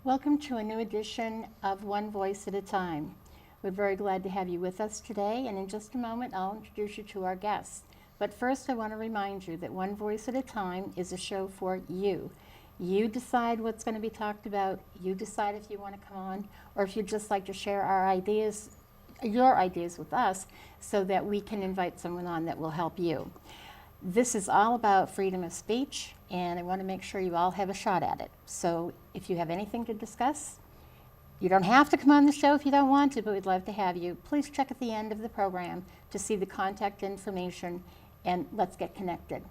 Welcome to a new edition of One Voice at a Time. We're very glad to have you with us today, and in just a moment I'll introduce you to our guests. But first I want to remind you that One Voice at a Time is a show for you. You decide what's going to be talked about, you decide if you want to come on, or if you'd just like to share your ideas with us so that we can invite someone on that will help you. This is all about freedom of speech, and I want to make sure you all have a shot at it. So if you have anything to discuss, you don't have to come on the show if you don't want to, but we'd love to have you. Please check at the end of the program to see the contact information, and let's get connected.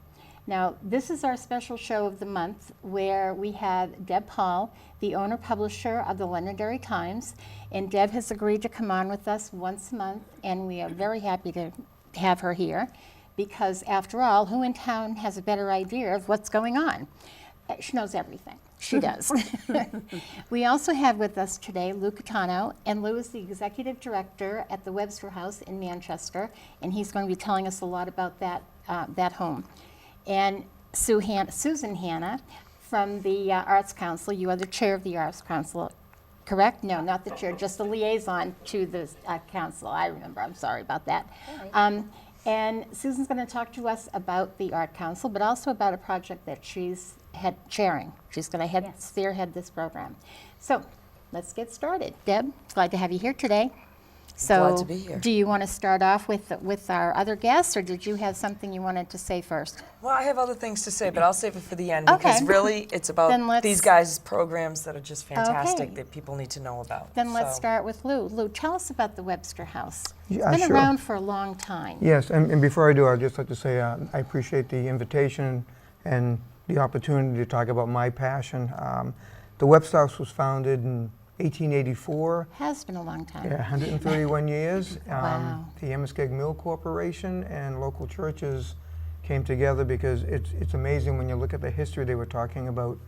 Now, this is our special show of the month where we have Deb Paul, the owner-publisher of the Londonderry Times, and Deb has agreed to come on with us once a month, and we are very happy to have her here. Because after all, who in town has a better idea of what's going on? She knows everything. She does. We also have with us today Lou Catano, and Lou is the executive director at the Webster House in Manchester, and he's going to be telling us a lot about that home. And Susan Hanna from the Arts Council. You are the chair of the Arts Council, correct? No, not the chair, just the liaison to the council. I remember. I'm sorry about that. And Susan's going to talk to us about the Art Council, but also about a project that she's chairing. She's going to spearhead this program. So let's get started. Deb, glad to have you here today. So glad to be here. Do you want to start off with our other guests, or did you have something you wanted to say first? Well, I have other things to say, but I'll save it for the end Okay. because really it's about these guys' programs that are just fantastic that people need to know about. Then let's start with Lou. Lou, tell us about the Webster House. Yeah, It's been sure. around for a long time. Yes, and before I do, I'd just like to say I appreciate the invitation and the opportunity to talk about my passion. The Webster House was founded in 1884. Has been a long time. Yeah, 131 years. Wow. The Amoskeag Mill Corporation and local churches came together because it's amazing when you look at the history. They were talking about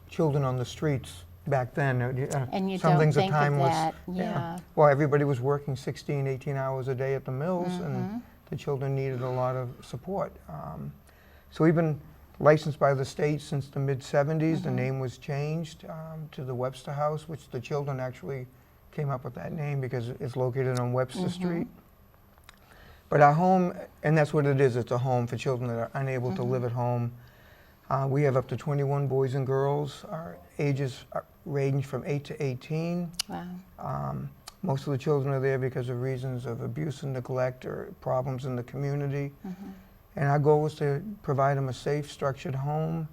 children on the streets back then. And you Some don't things are think of timeless. that, yeah. Well, everybody was working 16, 18 hours a day at the mills, and the children needed a lot of support. So we've been licensed by the state since the mid-'70s. The name was changed to the Webster House, which the children actually came up with that name because it's located on Webster Street. But our home, and that's what it is, it's a home for children that are unable to live at home. We have up to 21 boys and girls. Our ages range from 8 to 18. Wow. Most of the children are there because of reasons of abuse and neglect or problems in the community. And our goal was to provide them a safe, structured home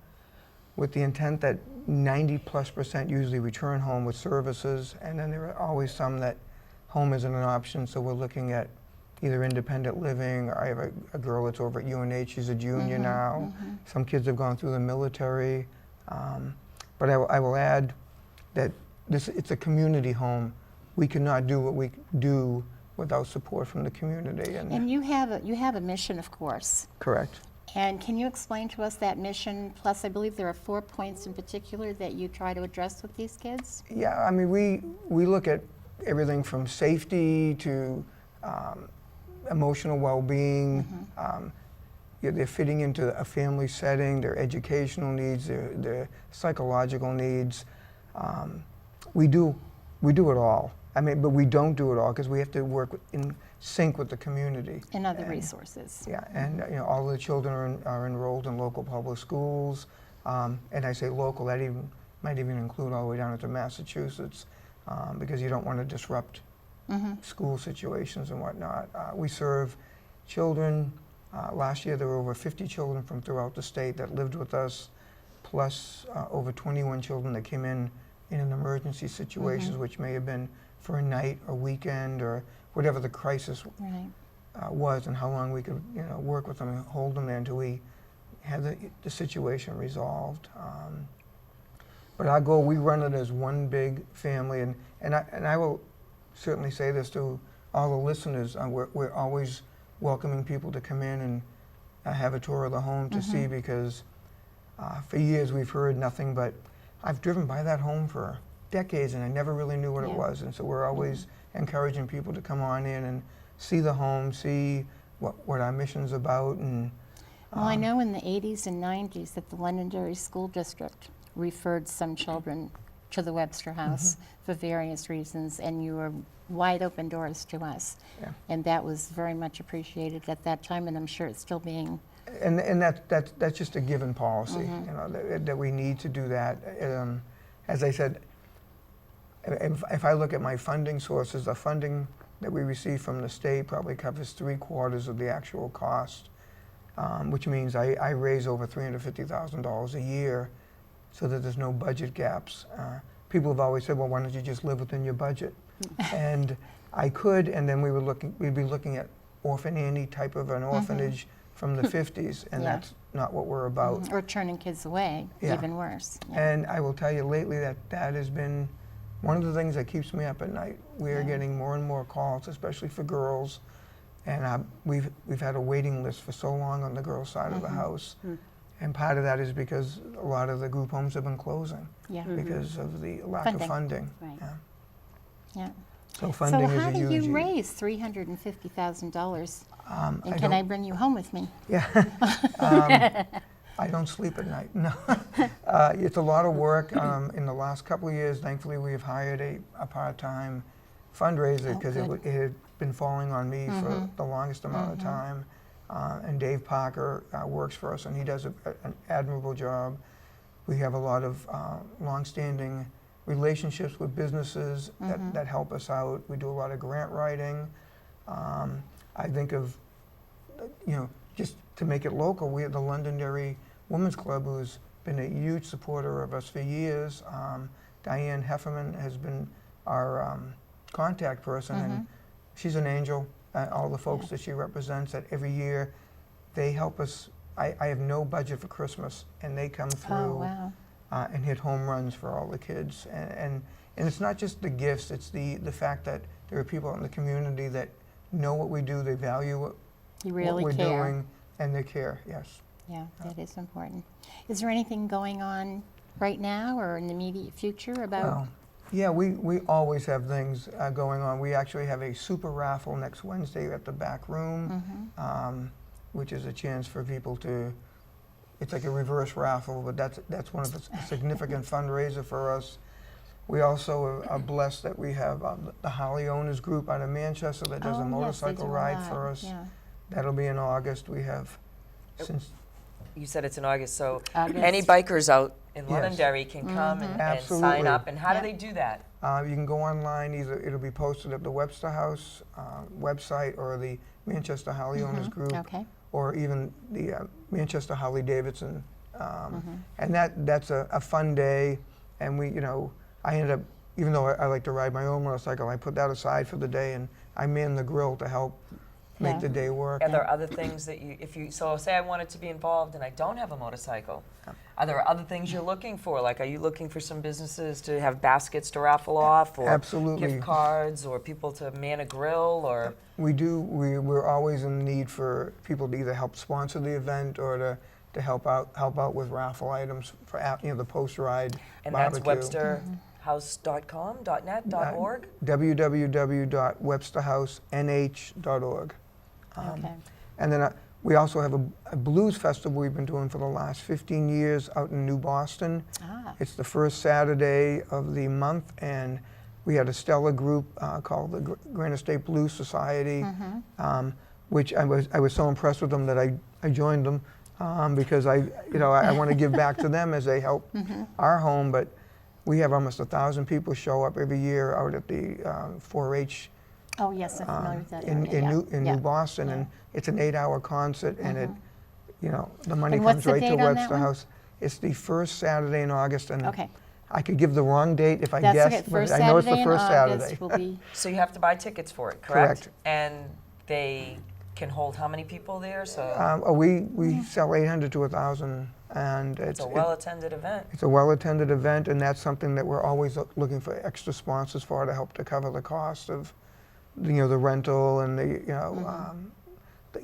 with the intent that 90+% usually return home with services, and then there are always some that home isn't an option, so we're looking at either independent living, or I have a girl that's over at UNH, she's a junior now. Some kids have gone through the military. But I will add that it's a community home. We cannot do what we do without support from the community. And you have a mission, of course. Correct. And can you explain to us that mission? Plus, I believe there are 4 points in particular that you try to address with these kids. Yeah, I mean, we look at everything from safety to emotional well-being. They're fitting into a family setting, their educational needs, their psychological needs. We do it all. I mean, but we don't do it all because we have to work in sync with the community. And other resources. Yeah, and all the children are enrolled in local public schools. And I say local, that might even include all the way down into Massachusetts because you don't want to disrupt school situations and whatnot. We serve children. Last year there were over 50 children from throughout the state that lived with us, plus over 21 children that came in an emergency situations, which may have been for a night or weekend or whatever the crisis was, and how long we could work with them and hold them there until we had the situation resolved. But our goal, we run it as one big family, and I will certainly say this to all the listeners, we're always welcoming people to come in and have a tour of the home to see, because for years we've heard nothing but, I've driven by that home for decades and I never really knew what it was, and so we're always encouraging people to come on in and see the home, see what our mission's about. And well, I know in the 80s and 90s that the Londonderry School District referred some children to the Webster House for various reasons, and you were wide open doors to us. Yeah. And that was very much appreciated at that time, and I'm sure it's still being. And that's just a given policy, you know, that we need to do that. As I said, if I look at my funding sources, the funding that we receive from the state probably covers 3/4 of the actual cost, which means I raise over $350,000 a year so that there's no budget gaps. People have always said, well, why don't you just live within your budget? And I could, and then we'd be looking at Orphan Annie type of an orphanage from the 50s, and Yeah. that's not what we're about. Or turning kids away, Yeah. even worse. Yeah. And I will tell you lately that has been one of the things that keeps me up at night. We are getting more and more calls, especially for girls, and we've had a waiting list for so long on the girls' side of the house. And part of that is because a lot of the group homes have been closing Yeah. because of the lack Funding. of funding. Right. Yeah. Yeah. So funding So is how a do huge. you raise $350,000? And I can don't- I bring you home with me? Yeah. I don't sleep at night. No. It's a lot of work. In the last couple of years, thankfully, we've hired a part-time fundraiser because good. it had been falling on me for the longest amount of time. And Dave Parker works for us, and he does an admirable job. We have a lot of longstanding relationships with businesses that help us out. We do a lot of grant writing. I think of, you know, just to make it local, we have the Londonderry Women's Club, who's been a huge supporter of us for years. Diane Hefferman has been our contact person, and she's an angel. All the folks that she represents, that every year they help us. I have no budget for Christmas, and they come through Oh, wow. and hit home runs for all the kids. And it's not just the gifts, it's the fact that there are people in the community that know what we do, they value You what really we're care. doing, and they care, yes. Yeah, that is important. Is there anything going on right now or in the immediate future about? Well, yeah, we always have things going on. We actually have a super raffle next Wednesday at the back room, which is a chance for people to, it's like a reverse raffle, but that's one of the significant fundraiser for us. We also are blessed that we have the Holly Owners Group out of Manchester that does Oh, a yes, they motorcycle do a ride lot, for us. Yeah. That'll be in August. We have, since, You said it's in August, so August. any bikers out in Yes. Londonderry can come and sign Absolutely. up. And how Yeah. do they do that? you can go online, either it'll be posted at the Webster House website or the Manchester Holly Owners Group, Okay. or even the Manchester Harley Davidson. And that's a fun day. And we, you know, I ended up, even though I like to ride my own motorcycle, I put that aside for the day, and I man the grill to help make Yeah. the day work. Are there other things that so say I wanted to be involved and I don't have a motorcycle, are there other things you're looking for? Like, are you looking for some businesses to have baskets to raffle off, or Absolutely. gift cards, or people to man a grill, or? We do. We're always in need for people to either help sponsor the event or to help out with raffle items for the post ride And that's barbecue. websterhouse.com, .net, .org? www.websterhousenh.org. Okay. And then we also have a blues festival we've been doing for the last 15 years out in New Boston. Ah. It's the first Saturday of the month, and we had a stellar group called the Granite State Blues Society, which I was so impressed with them that I joined them because I want to give back to them as they help our home. But we have almost 1,000 people show up every year out at the 4-H Oh, yes, I'm familiar with that in area. New Boston, and it's an 8-hour concert, and it, the money And what's comes the right to date on that Webster one? House. It's the first Saturday in August, and Okay. I could give the wrong date if I That's guessed, okay. but First I know it's the Saturday in first August Saturday. will be, So you have to buy tickets for it, correct? Correct. And they can hold how many people there? So We sell 800 to 1,000, and it's a well-attended event. it's a well-attended event, and that's something that we're always looking for extra sponsors for to help to cover the cost of, the rental and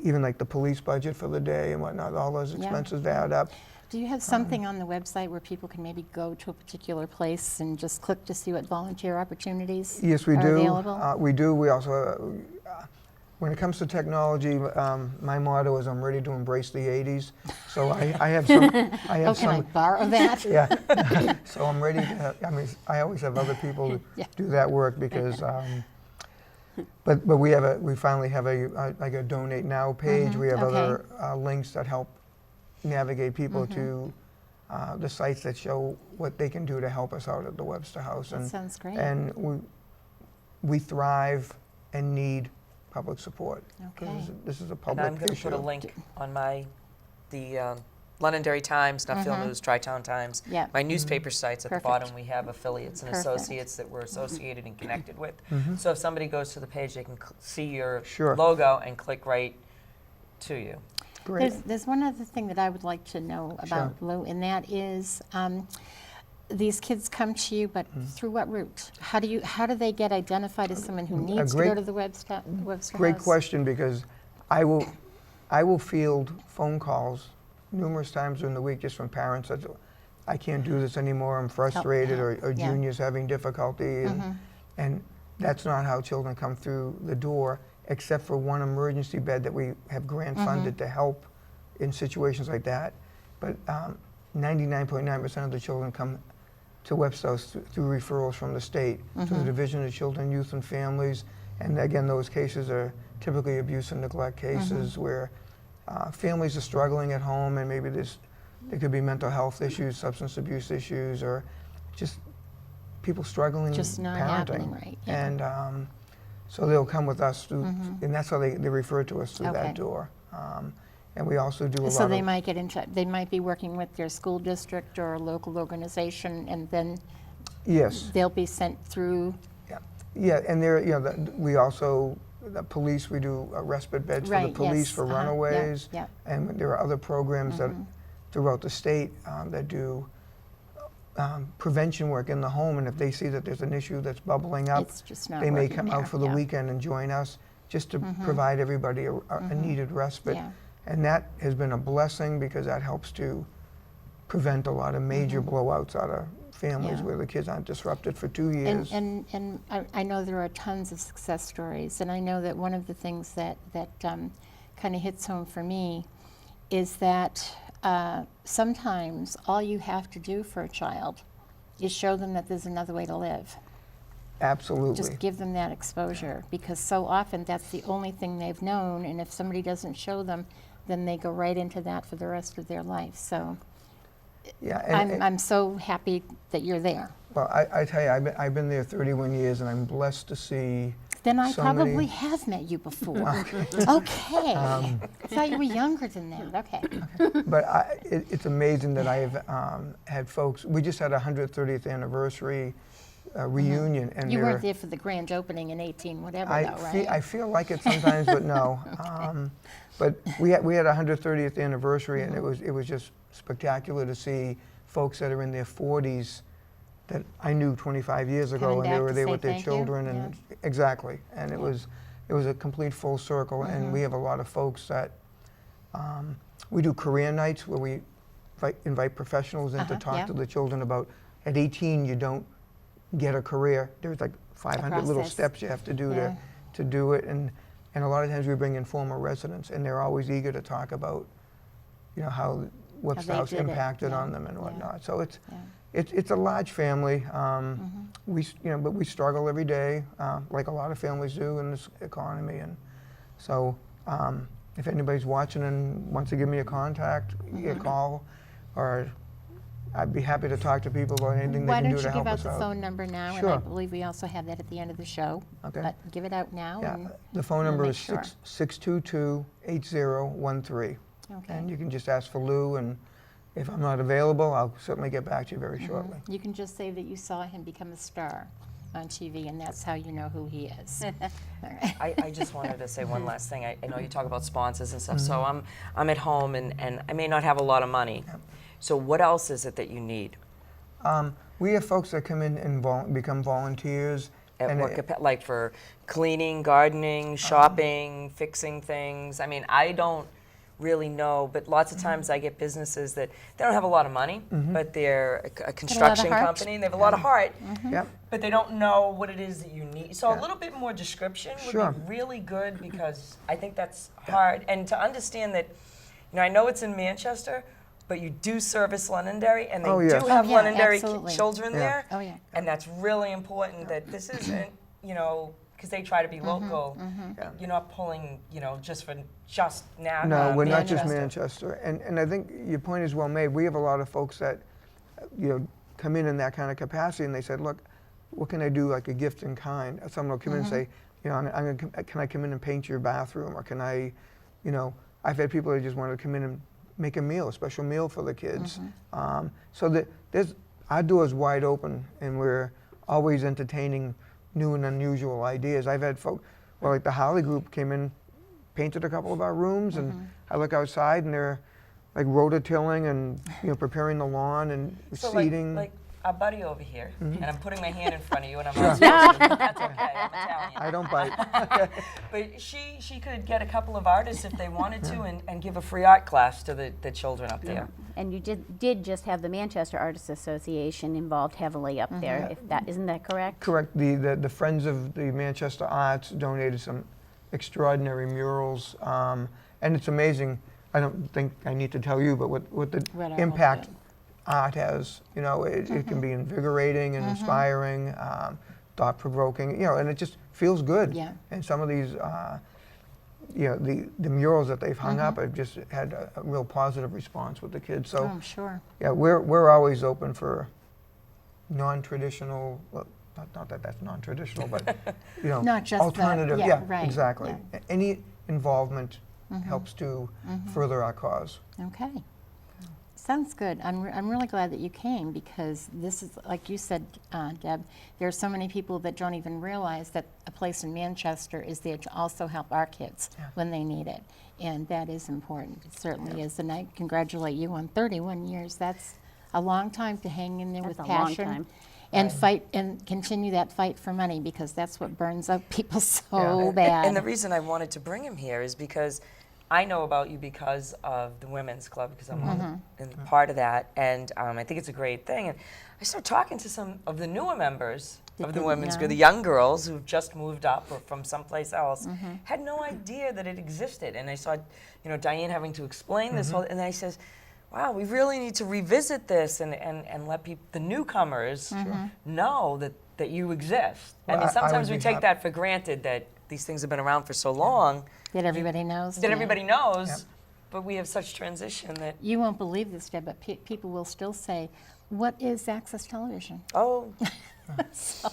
even like the police budget for the day and whatnot. All those expenses add up. do you have something on the website where people can maybe go to a particular place and just click to see what volunteer opportunities Yes, we are do. available? We do. We also When it comes to technology, my motto is I'm ready to embrace the 80s. So I have some. I have Can I borrow that? Yeah. So I'm ready to. I always have other people Yeah. do that work because. But we finally have a donate now page. We have Okay. other links that help navigate people to the sites that show what they can do to help us out at the Webster House. That sounds great. And we thrive and need public support. Okay. This is a And public I'm going to issue. put a link on the Londonderry Times, Nuffield News, Tri-Town Times, Yeah. my newspaper sites. At Perfect. the bottom, we have affiliates and Perfect. associates that we're associated and connected with. So if somebody goes to the page, they can see your Sure. logo and click right to you. Great. There's one other thing that I would like to know about, Lou, and that is these kids come to you, but through what route? How do they get identified as someone who needs to go great- to the Webster Great House? question, because I will field phone calls numerous times during the week just from parents that I can't do this anymore, I'm frustrated, or Yeah. junior's having difficulty, and that's not how children come through the door, except for one emergency bed that we have grant funded to help in situations like that. But 99.9% of the children come to Webster House through referrals from the state to the Division of Children, Youth and Families. And again, those cases are typically abuse and neglect cases where families are struggling at home, and maybe there could be mental health issues, substance abuse issues, or just people struggling Just not parenting. happening right, yeah. And so they'll come with us through, and that's how they refer to us through Okay. that door. And we also do a So lot they of. might get into, they might be working with their school district or a local organization, and then Yes. they'll be sent through. Yeah, and there, we also, the police, we do respite beds for the Right, police yes, for yeah, runaways. yeah. And there are other programs that throughout the state that do prevention work in the home. And if they see that there's an issue that's bubbling up, It's just not they may working come there, out for the yeah. weekend and join us just to provide everybody a needed respite. Yeah. And that has been a blessing because that helps to prevent a lot of major blowouts out of families Yeah. where the kids aren't disrupted for 2 years. And I know there are tons of success stories, and I know that one of the things that kind of hits home for me is that sometimes all you have to do for a child is show them that there's another way to live. Absolutely. Just give them that exposure, because so often that's the only thing they've known, and if somebody doesn't show them, then they go right into that for the rest of their life. So Yeah, and, I'm so happy that you're there. well, I tell you, I've been there 31 years, and I'm blessed to see. Then I so probably many- have met you before. Okay. I thought you were younger than that. Okay. But it's amazing that I have had folks. We just had a 130th anniversary reunion, and You there weren't were- there for the grand opening in 18 whatever, I though, feel, right? I feel like it sometimes, but no. But we had a 130th anniversary, and it was just spectacular to see folks that are in their 40s that I knew 25 years ago, Coming and they back were to there say with their thank you? children, and exactly. And it was a complete full circle. And we have a lot of folks that we do career nights where we invite professionals in to talk yeah. to the children about. At 18, you don't get a career. There's like 500 little process. steps you have to do Yeah. to do it, and a lot of times we bring in former residents, and they're always eager to talk about, how Webster they House did it, impacted yeah, on them and yeah. whatnot. So it's Yeah. it's a large family. But we struggle every day, like a lot of families do in this economy, and so if anybody's watching and wants to give me a contact, a call, or I'd be happy to talk to people about anything they Why can don't do you to give help out us the out. phone number now? And I Sure. believe we also have that at the end of the show. Okay. But give it out now. Yeah, And, the phone we'll number make is sure. 622-8013. Okay. And you can just ask for Lou, and if I'm not available, I'll certainly get back to you very shortly. You can just say that you saw him become a star on TV, and that's how you know who he is. All right. I just wanted to say one last thing. I know you talk about sponsors and stuff, so I'm at home and I may not have a lot of money. So what else is it that you need? We have folks that come in and become volunteers. At and what like for cleaning, gardening, shopping, fixing things? I mean, really know. But lots of times I get businesses that they don't have a lot of money, but they're a construction heart. company. They have a lot of heart, Yep. but they don't know what it is that you need. So a little bit more description would Sure. be really good, because I think that's hard. And to understand that, I know it's in Manchester, but you do service Londonderry, and they Oh, yes. do have Oh, yeah, Londonderry absolutely. children Yeah. there. Oh, yeah. And that's really important, that this isn't, because they try to be local. Yeah. You're not pulling, just for just now. No, we're not just Manchester. Manchester. And I think your point is well made. We have a lot of folks that, come in that kind of capacity, and they said, look, what can I do, like a gift in kind? Someone will come in and say, can I come in and paint your bathroom? Or can I, I've had people that just want to come in and make a meal, a special meal for the kids. So that our door is wide open, and we're always entertaining new and unusual ideas. I've had folks, like the Holly group came in, painted a couple of our rooms, and I look outside and they're like rototilling and preparing the lawn and So seeding. like our buddy over here, and I'm putting my hand in front of you, and I'm not supposed to, but that's okay, I'm Italian. I don't bite. But she could get a couple of artists if they wanted to, and give a free art class to the children up there. And you did just have the Manchester Artists Association involved heavily up there. Isn't that correct? Correct. The Friends of the Manchester Arts donated some extraordinary murals, and it's amazing. I don't think I need to tell you, but what the What our impact whole art has. It can be invigorating and inspiring, thought-provoking. And it just feels good. Yeah. And some of these, the murals that they've hung up have just had a real positive response with the kids. So Oh, I'm sure. yeah, we're always open for non-traditional. Well, not that that's non-traditional, but Not just the- alternative. yeah, right, Exactly. yeah. Any involvement helps to further our cause. Okay. Sounds good. I'm really glad that you came, because this is, like you said, Deb, there are so many people that don't even realize that a place in Manchester is there to also help our kids when they need it. And that is important. It certainly is. And I congratulate you on 31 years. That's a long time to hang in there That's with a long passion. time. And fight and continue that fight for money, because that's what burns out people so Yeah. bad. And the reason I wanted to bring him here is because I know about you because of the women's club, because I'm on part of that, and I think it's a great thing. And I started talking to some of the newer members of the women's group, the young girls who've just moved up or from someplace else, had no idea that it existed. And I saw, Diane having to explain this whole, and I says, wow, we really need to revisit this and let the newcomers know that you exist. Well, I mean, I sometimes would we be take happy. that for granted, that these things have been around for so long, that everybody knows. that yeah. everybody knows, Yep. but we have such transition that, You won't believe this, Deb, but people will still say, what is Access Television? oh, So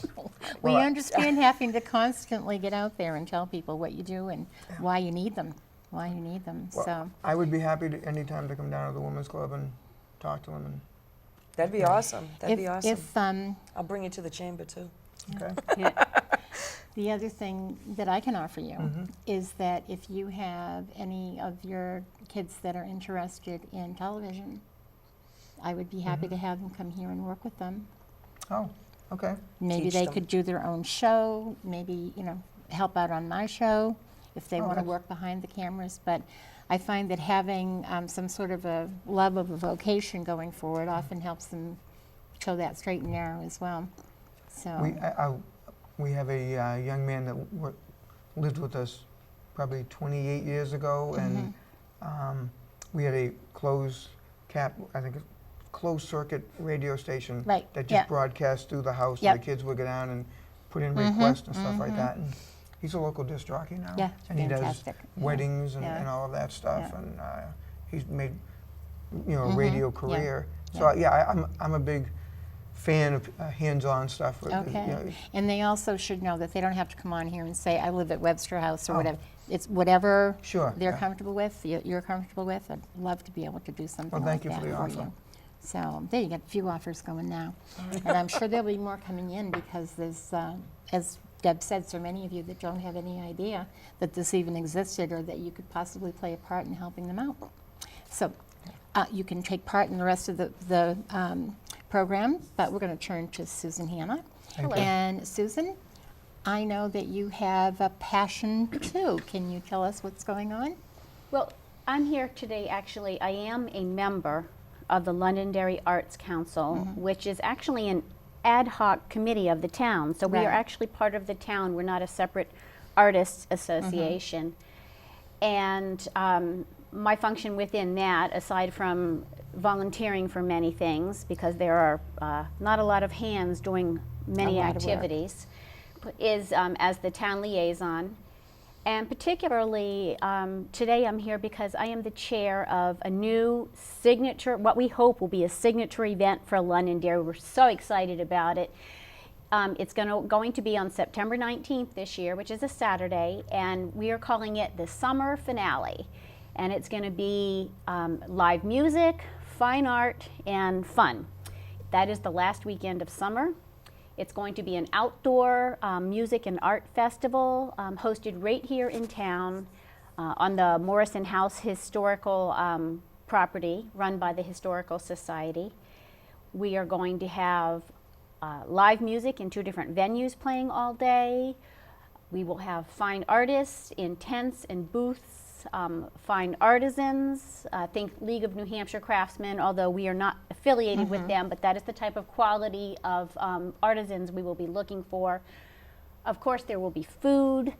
we Well, I- understand having to constantly get out there and tell people what you do and why you need them, Well, so, I would be happy to anytime to come down to the Women's Club and talk to them. And that'd be awesome. That'd be awesome. if, I'll bring you to the chamber too. okay. the other thing that I can offer you is that if you have any of your kids that are interested in television, I would be happy to have them come here and work with them. Oh, okay. Maybe Teach they them. could do their own show, maybe, help out on my show if they Oh, want to that's- work behind the cameras. But I find that having some sort of a love of a vocation going forward often helps them show that straight and narrow as well. So, We have a young man that lived with us probably 28 years ago, and we had a closed circuit radio station Right, that just yeah. broadcast through the house. Yep. And the kids would go down and put in requests and stuff like that. And he's a local disc jockey now. Yeah, and he fantastic. does Yeah. weddings and, Yeah. and all of that stuff. Yeah. And he's made a radio career. Yeah. So I'm a big fan of hands-on stuff. With, okay. And they also should know that they don't have to come on here and say, I live at Webster House or Oh. whatever. It's whatever Sure, they're yeah. comfortable with, you're comfortable with. I'd love to be able to do something Well, thank like you for that the for offer. you. So there you got a few offers going now. And I'm sure there'll be more coming in, because there's, as Deb said, so many of you that don't have any idea that this even existed or that you could possibly play a part in helping them out. So you can take part in the rest of the program, but we're going to turn to Susan Hanna. Thank you. And Susan, I know that you have a passion too. Can you tell us what's going on? Well, I'm here today, actually, I am a member of the Londonderry Arts Council, which is actually an ad hoc committee of the town. So we are Right. actually part of the town. We're not a separate artists association. And my function within that, aside from volunteering for many things, because there are not a lot of hands doing many lot of work. activities, is as the town liaison. And particularly today I'm here because I am the chair of a new signature, what we hope will be a signature event for Londonderry. We're so excited about it. It's going to be on September 19th this year, which is a Saturday, and we are calling it the Summer Finale. And it's going to be live music, fine art, and fun. That is the last weekend of summer. It's going to be an outdoor music and art festival hosted right here in town on the Morrison House historical property run by the Historical Society. We are going to have live music in 2 different venues playing all day. We will have fine artists in tents and booths, fine artisans, think League of New Hampshire Craftsmen, although we are not affiliated with them, but that is the type of quality of artisans we will be looking for. Of course, there will be food,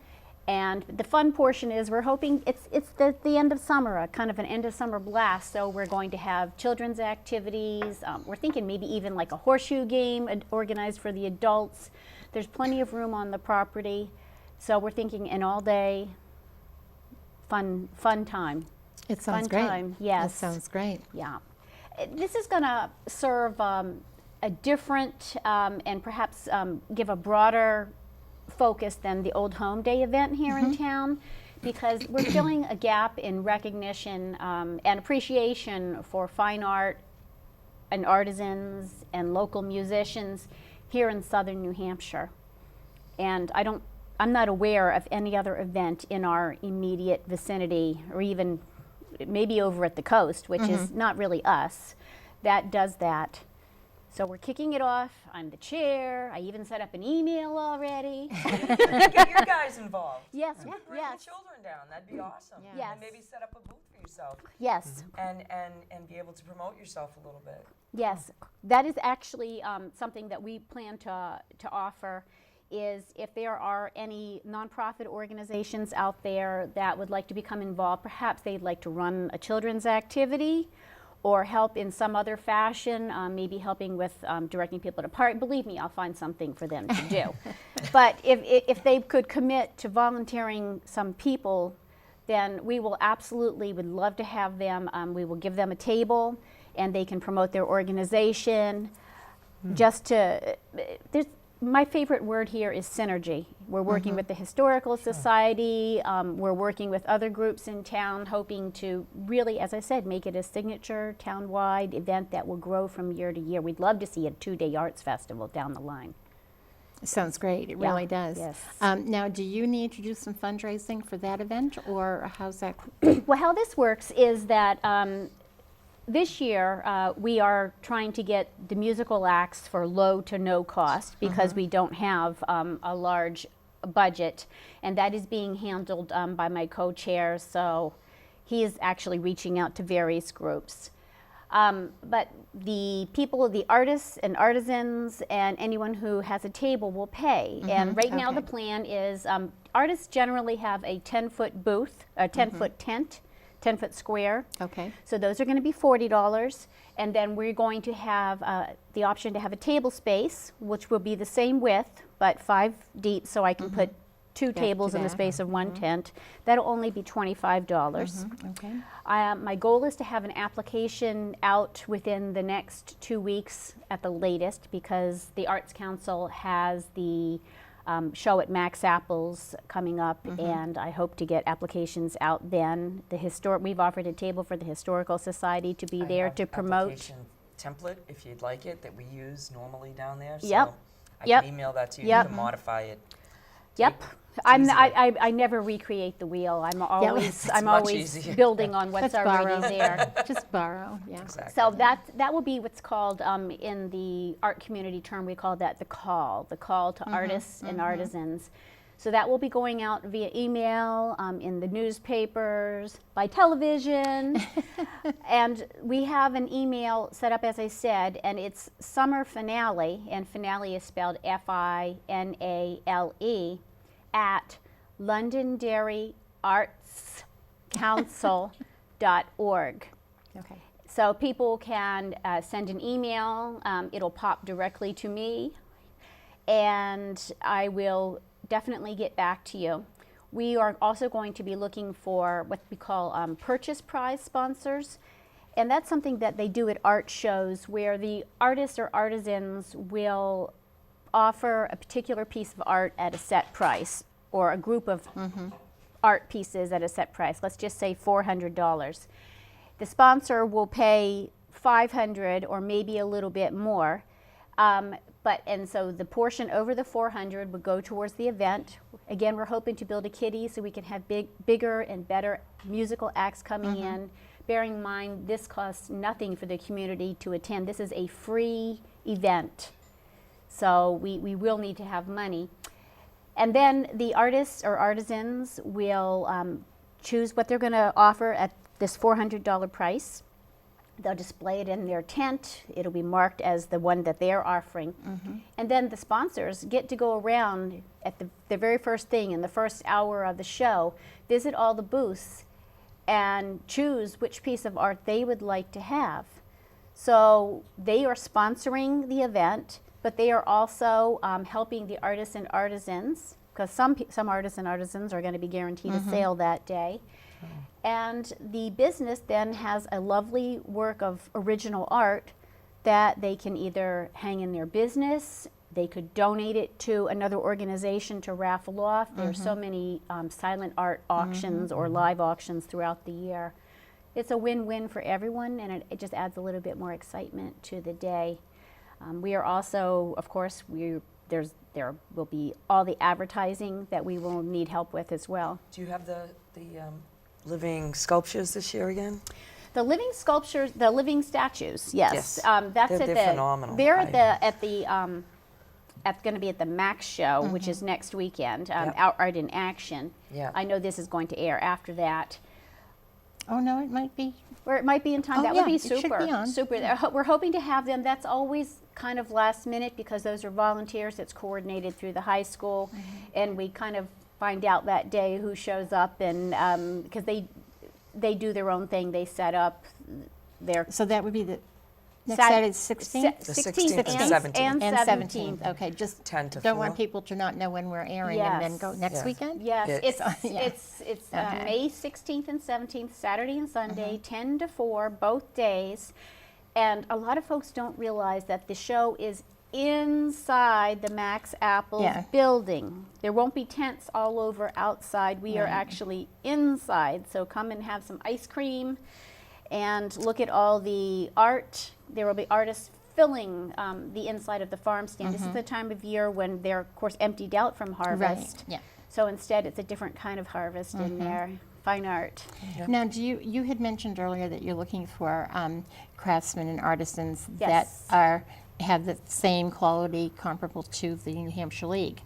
and the fun portion is we're hoping it's the end of summer, a kind of an end of summer blast, so we're going to have children's activities. We're thinking maybe even like a horseshoe game organized for the adults. There's plenty of room on the property, so we're thinking an all-day fun time. It sounds Fun great. time, yes. It sounds great. Yeah. This is going to serve a different and perhaps give a broader focus than the Old Home Day event here in town, because we're filling a gap in recognition and appreciation for fine art and artisans and local musicians here in southern New Hampshire. And I'm not aware of any other event in our immediate vicinity, or even maybe over at the coast, which is not really us, that does that. So we're kicking it off. I'm the chair. I even set up an email already. Get your guys involved. Yes, Bring yes, the children down. That'd be awesome. Yes. And maybe set up a booth for yourself yes, and be able to promote yourself a little bit. yes. That is actually something that we plan to offer. Is if there are any nonprofit organizations out there that would like to become involved, perhaps they'd like to run a children's activity or help in some other fashion, maybe helping with directing people to park. Believe me, I'll find something for them to do. But if they could commit to volunteering some people, then we will absolutely would love to have them. We will give them a table and they can promote their organization. My favorite word here is synergy. We're working with the Historical Society, we're working with other groups in town, hoping to really, as I said, make it a signature town-wide event that will grow from year to year. We'd love to see a 2-day arts festival down the line. It sounds great. It Yeah, really does. yes. Now, do you need to do some fundraising for that event, or how's that? Well, how this works is that this year, we are trying to get the musical acts for low to no cost because we don't have a large budget, and that is being handled by my co-chair, so he is actually reaching out to various groups. But the people, the artists and artisans and anyone who has a table will pay. And right now the plan is artists generally have a 10-foot booth, a 10-foot tent, 10-foot square. Okay. So those are going to be $40. And then we're going to have the option to have a table space, which will be the same width, but 5 deep, so I can put 2 tables in the back. space of 1 tent. That'll only be $25. Okay. My goal is to have an application out within the next 2 weeks at the latest, because the Arts Council has the show at Max Apples coming up, and I hope to get applications out then. We've offered a table for the Historical Society to be I there have to promote. application template, if you'd like it, that we use normally down there. Yep. So I Yep. can email that to you. Yep. You can modify it. Yep. easier. I never recreate the wheel. I'm always It's I'm much always easier. building on what's Let's already borrow. there. Just borrow, yeah. Exactly. So that will be what's called in the art community term, we call that the call to artists and artisans. So that will be going out via email, in the newspapers, by television. And we have an email set up, as I said, and it's Summer Finale, and finale is spelled Finale, at LondonderryArtsCouncil.org. Okay. So people can send an email. It'll pop directly to me, and I will definitely get back to you. We are also going to be looking for what we call purchase prize sponsors, and that's something that they do at art shows where the artists or artisans will offer a particular piece of art at a set price, or a group of art pieces at a set price. Let's just say $400. The sponsor will pay $500 or maybe a little bit more. And so the portion over the $400 would go towards the event. Again, we're hoping to build a kitty so we can have bigger and better musical acts coming in. Bearing in mind, this costs nothing for the community to attend. This is a free event. So we will need to have money. And then the artists or artisans will choose what they're going to offer at this $400 price. They'll display it in their tent. It'll be marked as the one that they're offering. And then the sponsors get to go around at the very first thing in the first hour of the show, visit all the booths, and choose which piece of art they would like to have. So they are sponsoring the event, but they are also helping the artists and artisans, because some artists and artisans are going to be guaranteed a sale that day. And the business then has a lovely work of original art that they can either hang in their business, they could donate it to another organization to raffle off. There are so many silent art auctions or live auctions throughout the year. It's a win-win for everyone, and it just adds a little bit more excitement to the day. We are also, of course, there will be all the advertising that we will need help with as well. Do you have the living sculptures this year again? The living sculptures, the living statues, yes. That's They're phenomenal. They're going to be at the Max show, which is next weekend. Art in Action. Yeah. I know this is going to air after that. Oh, no, it might be. Or it might be in time. Oh, That yeah, would be it should super. be on. Super. We're hoping to have them. That's always kind of last minute because those are volunteers. It's coordinated through the high school, and we kind of find out that day who shows up, and because they do their own thing. They set up their So that would be the next Saturday, Saturday, 16th? The 16th and 17th. and And 17th. 17th. Okay, just 10 to don't 4. want people to not know when we're airing and then go next Yes. weekend? Yes, Yes. it's Okay. May 16th and 17th, Saturday and Sunday, 10 to 4, both days. And a lot of folks don't realize that the show is inside the Max Apples building. There won't be tents all over outside. We are actually inside. So come and have some ice cream and look at all the art. There will be artists filling the inside of the farm stand. This is the time of year when they're, of course, emptied out from harvest. Yeah. So instead, it's a different kind of harvest in there. Fine art. Now, you had mentioned earlier that you're looking for craftsmen and artisans Yes. that have the same quality comparable to the New Hampshire League.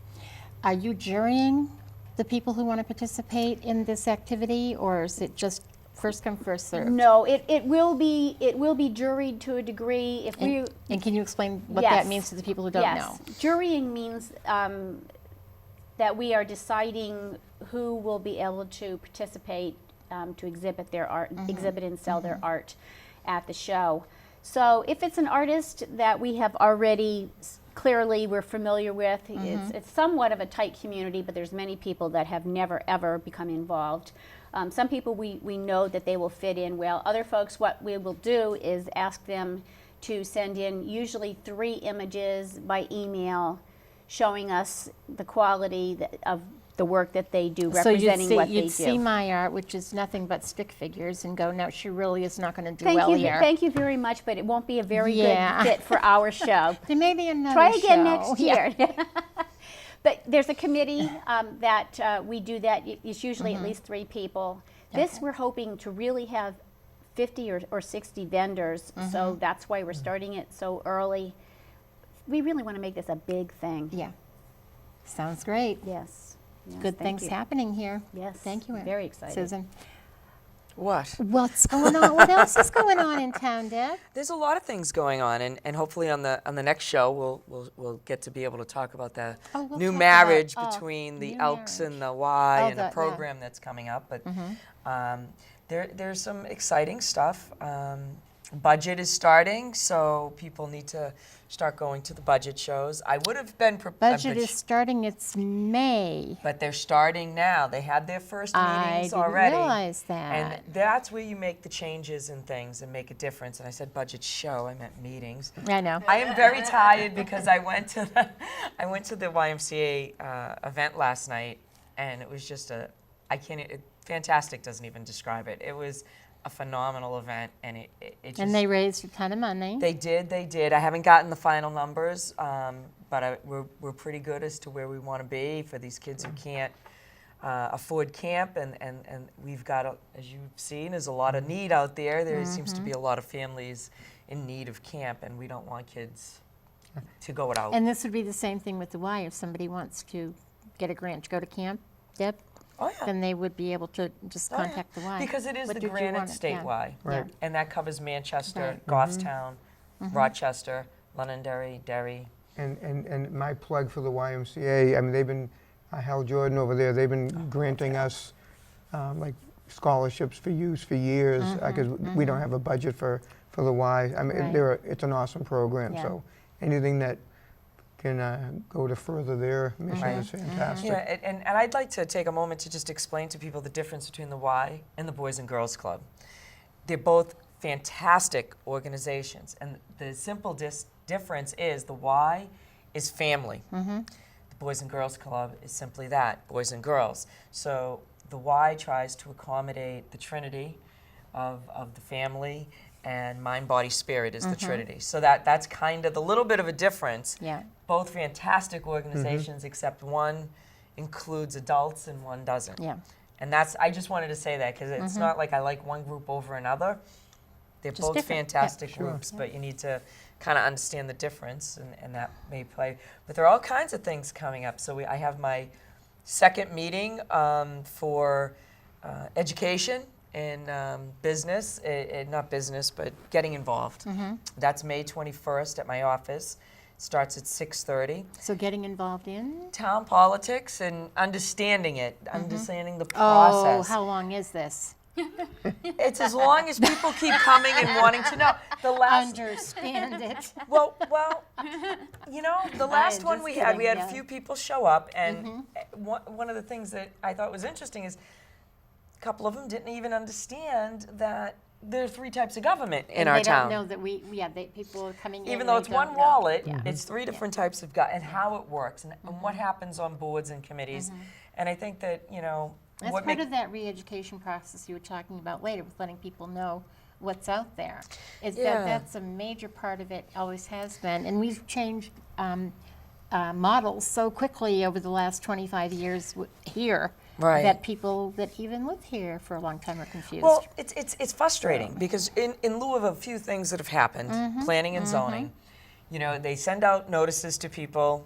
Are you jurying the people who want to participate in this activity, or is it just first come, first served? No, it will be juried to a degree. If we And can you explain what Yes. that means to the people who don't know? Jurying means that we are deciding who will be able to participate to exhibit their art, exhibit and sell their art at the show. So if it's an artist that we have already clearly we're familiar with, it's somewhat of a tight community, but there's many people that have never ever become involved. Some people we know that they will fit in well. Other folks, what we will do is ask them to send in usually 3 images by email showing us the quality of the work that they do, representing what they do. You'd see my art, which is nothing but stick figures, and go, no, she really is not going to do well here. Thank you very much, but it won't be a very good fit for our show. There may be another Try again show. next year. But there's a committee that we do that. It's usually at least 3 people. This we're hoping to really have 50 or 60 vendors, so that's why we're starting it so early. We really want to make this a big thing. Yeah. Sounds great. Yes. Yes, good thank things you. happening here. Yes, Thank you, very excited. Susan. What? What's going on? What else is going on in town, Deb? There's a lot of things going on, and hopefully on the next show we'll get to be able to talk about the We'll new talk marriage about, between the new Elks marriage. and the Y Oh, and the yeah. program that's coming up. But there's some exciting stuff. Budget is starting, so people need to start going to the budget shows. I would have been Budget is starting. It's May. but they're starting now. They had their first I meetings didn't already. realize that. And that's where you make the changes and things and make a difference. And I said budget show, I meant meetings. I know. I am very tired because I went to the YMCA event last night, and it was just fantastic doesn't even describe it. It was a phenomenal event, and it just. And they raised a ton of money. They did. I haven't gotten the final numbers, but we're pretty good as to where we want to be for these kids who can't afford camp, and we've got, as you've seen, there's a lot of need out there. There seems to be a lot of families in need of camp, and we don't want kids to go without. And this would be the same thing with the Y. If somebody wants to get a grant to go to camp, Deb, Oh, yeah. then they would be able to just Oh, yeah. contact the Y. Because it is What the did you Granite want? Yeah. statewide. Right. And that covers Manchester, Right. Goffstown, Rochester, Londonderry, Derry. And my plug for the YMCA, I mean, they've been, Hal Jordan over there, they've been granting us like scholarships for use for years, because we don't have a budget for the Y. I mean, Right. it's an awesome program, Yeah. so anything that can go to further their mission is fantastic. Yeah, and I'd like to take a moment to just explain to people the difference between the Y and the Boys and Girls Club. They're both fantastic organizations, and the simple difference is the Y is family. The Boys and Girls Club is simply that, boys and girls. So the Y tries to accommodate the trinity of the family, and mind, body, spirit is the trinity. So that's kind of the little bit of a difference. Yeah. Both fantastic organizations, except one includes adults and one doesn't. Yeah. And I just wanted to say that because it's not like I like one group over another. They're Just both different. Yeah, fantastic sure. groups, but you need to kind of understand the difference, and that may play. But there are all kinds of things coming up. So I have my second meeting for education in business, not business, but getting involved. That's May 21st at my office. Starts at 6:30. So getting involved in? Town politics and understanding it, understanding the Oh, process. how long is this? It's as long as people keep coming and wanting to know. The last, Understand it. well, you know, the last I'm one just we had kidding, a yeah. few people show up, and one of the things that I thought was interesting is a couple of them didn't even understand that there are three types of government in And our they town. don't know that people are coming in. Even and though they it's one don't know. wallet, Yeah. it's three different types of and how it works and what happens on boards and committees. And I think that, you know, That's what part of that re-education process you were talking about later, with letting people know what's out there. Is Yeah. that's a major part of it, always has been. And we've changed models so quickly over the last 25 years here. Right. That people that even live here for a long time are confused. Well, it's frustrating because in lieu of a few things that have happened, planning and zoning, you know, they send out notices to people.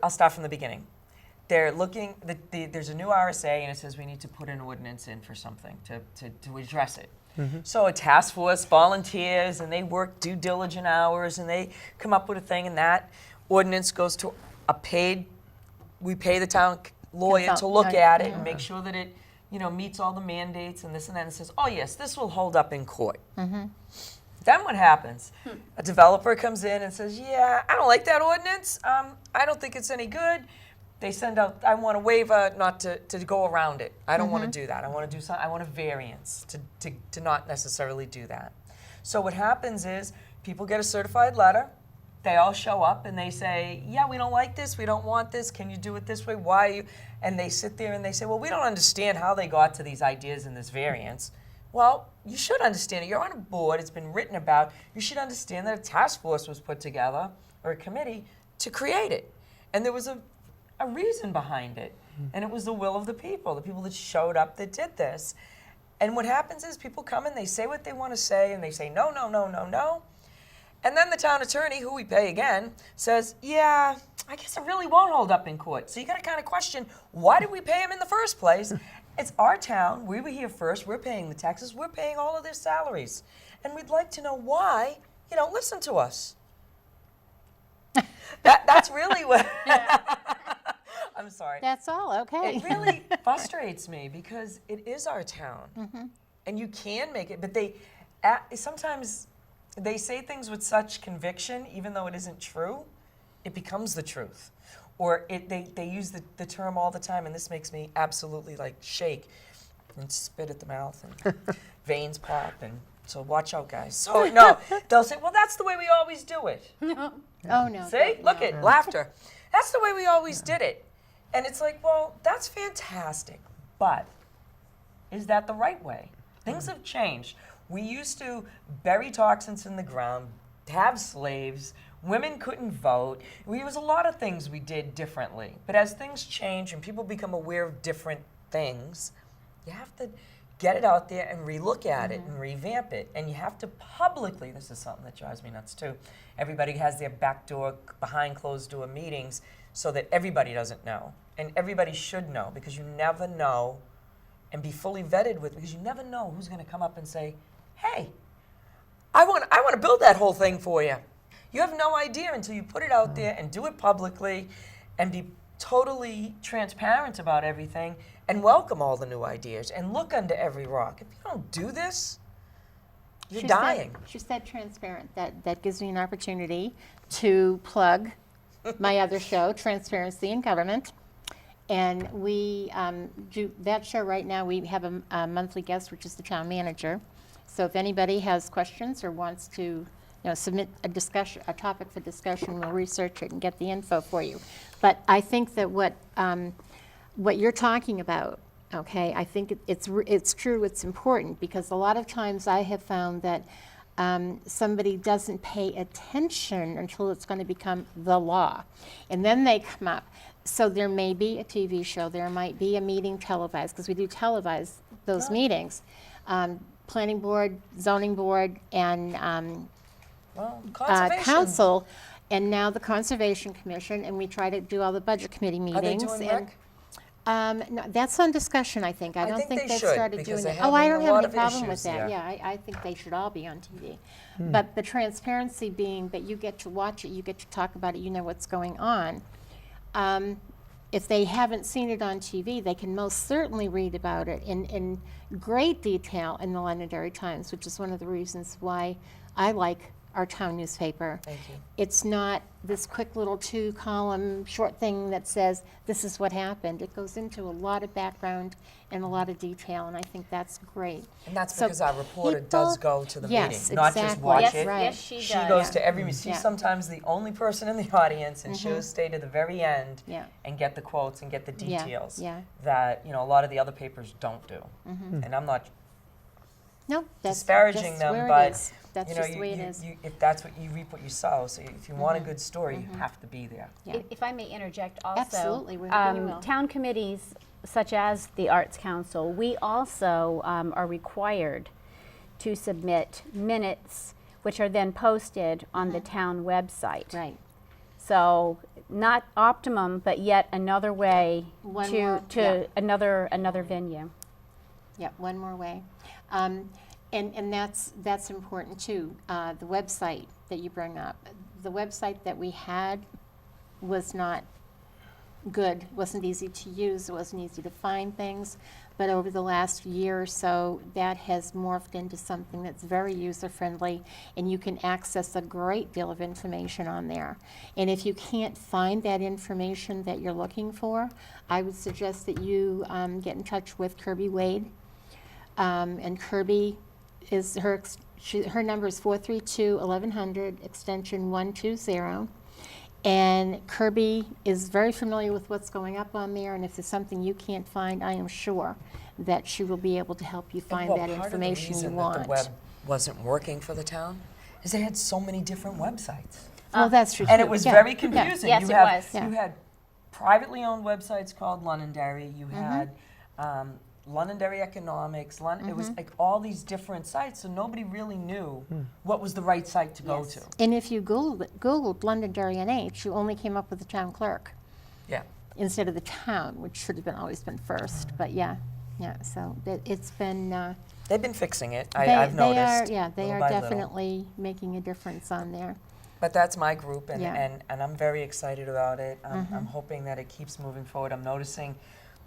I'll start from the beginning. They're looking. There's a new RSA, and it says we need to put an ordinance in for something to address it. So a task force volunteers, and they work due diligent hours, and they come up with a thing, and that ordinance goes to a paid. We pay the town lawyer to look at it and make sure that it, you know, meets all the mandates and this and that, and says, oh yes, this will hold up in court. Then what happens? A developer comes in and says, yeah, I don't like that ordinance. I don't think it's any good. They send out, I want a waiver not to go around it. I don't want to do that. I want to do something. I want a variance to not necessarily do that. So what happens is people get a certified letter. They all show up and they say, yeah, we don't like this, we don't want this, can you do it this way, why are you? And they sit there and they say, well, we don't understand how they got to these ideas in this variance. Well, you should understand it. You're on a board, it's been written about. You should understand that a task force was put together, or a committee, to create it. And there was a reason behind it. And it was the will of the people that showed up that did this. And what happens is people come and they say what they want to say, and they say, no, no, no, no, no. And then the town attorney, who we pay again, says, yeah, I guess it really won't hold up in court. So you got to kind of question, why did we pay them in the first place? It's our town. We were here first. We're paying the taxes. We're paying all of their salaries. And we'd like to know why you don't listen to us. That's really what... I'm sorry. That's all, okay. It really frustrates me because it is our town. And you can make it, but sometimes they say things with such conviction, even though it isn't true, it becomes the truth. Or they use the term all the time, and this makes me absolutely like shake and spit at the mouth and veins pop, and so watch out, guys. So no, they'll say, well, that's the way we always do it. No. Oh, no. See? Look at laughter. That's the way we always did it. And it's like, well, that's fantastic, but is that the right way? Things have changed. We used to bury toxins in the ground, have slaves, women couldn't vote. There was a lot of things we did differently. But as things change and people become aware of different things, you have to get it out there and relook at it and revamp it. And you have to publicly, this is something that drives me nuts too, everybody has their backdoor, behind closed door meetings so that everybody doesn't know. And everybody should know, because you never know, and be fully vetted with, because you never know who's going to come up and say, hey, I want to build that whole thing for you. You have no idea until you put it out there and do it publicly and be totally transparent about everything and welcome all the new ideas and look under every rock. If you don't do this, you're dying. She said transparent. That gives me an opportunity to plug my other show, Transparency in Government. And we do that show right now. We have a monthly guest, which is the town manager. So if anybody has questions or wants to submit a topic for discussion, we'll research it and get the info for you. But I think that what you're talking about, okay, I think it's true, it's important, because a lot of times I have found that somebody doesn't pay attention until it's going to become the law. And then they come up. So there may be a TV show, there might be a meeting televised, because we do televise those meetings. Planning board, zoning board, and Conservation. council, and now the Conservation Commission, and we try to do all the budget committee Are they meetings. doing and, rec? no, that's on discussion, I think. I don't think think they they've should, started because doing they're it. Oh, I having don't a have lot any of problem with issues that. there. Yeah, I think they should all be on TV. But the transparency being that you get to watch it, you get to talk about it, you know what's going on. If they haven't seen it on TV, they can most certainly read about it in great detail in the Londonderry Times, which is one of the reasons why I like our town newspaper. Thank you. It's not this quick little 2-column short thing that says this is what happened. It goes into a lot of background and a lot of detail, and I think that's great. And that's So because our reporter does people- go to the yes, meeting, not just exactly. watch Yes, it. Right. yes, she She does. goes Yeah. to every, she's Yeah. sometimes the only person in the audience, and she'll stay to the very end Yeah. and get the quotes and get the Yeah, details yeah. that a lot of the other papers don't do. And I'm not No, that's disparaging just them, where but it is. That's you know, just the way it is. if that's what you reap, what you sow. So if you want a good story, you have to be there. Yeah. If I may interject also. Absolutely, we really will. Town committees, such as the Arts Council, we also are required to submit minutes, which are then posted on the town website. Right. So not optimum, but yet another way One to more- to yeah. another venue. Yeah, one more way. And that's important too. The website that you bring up, the website that we had was not good, wasn't easy to use, it wasn't easy to find things. But over the last year or so, that has morphed into something that's very user-friendly, and you can access a great deal of information on there. And if you can't find that information that you're looking for, I would suggest that you get in touch with Kirby Wade. And Kirby is her number is 432-1100, extension 120. And Kirby is very familiar with what's going up on there, and if there's something you can't find, I am sure that she will be able to help you find that information you want. Part of the reason that the web wasn't working for the town is they had so many different websites. Oh, that's true. And too. it was Yeah. very confusing. Yes, you it was. You had privately owned websites called Londonderry. You had Londonderry Economics, it was like all these different sites, so nobody really knew what was the right site to go to. And if you Googled Londonderry NH, you only came up with the town clerk Yeah. instead of the town, which should have always been first. But yeah, so it's been. They've been fixing it. I've noticed. They little are by little. definitely making a difference on there. But that's my group, and, Yeah. and I'm very excited about it. I'm hoping that it keeps moving forward. I'm noticing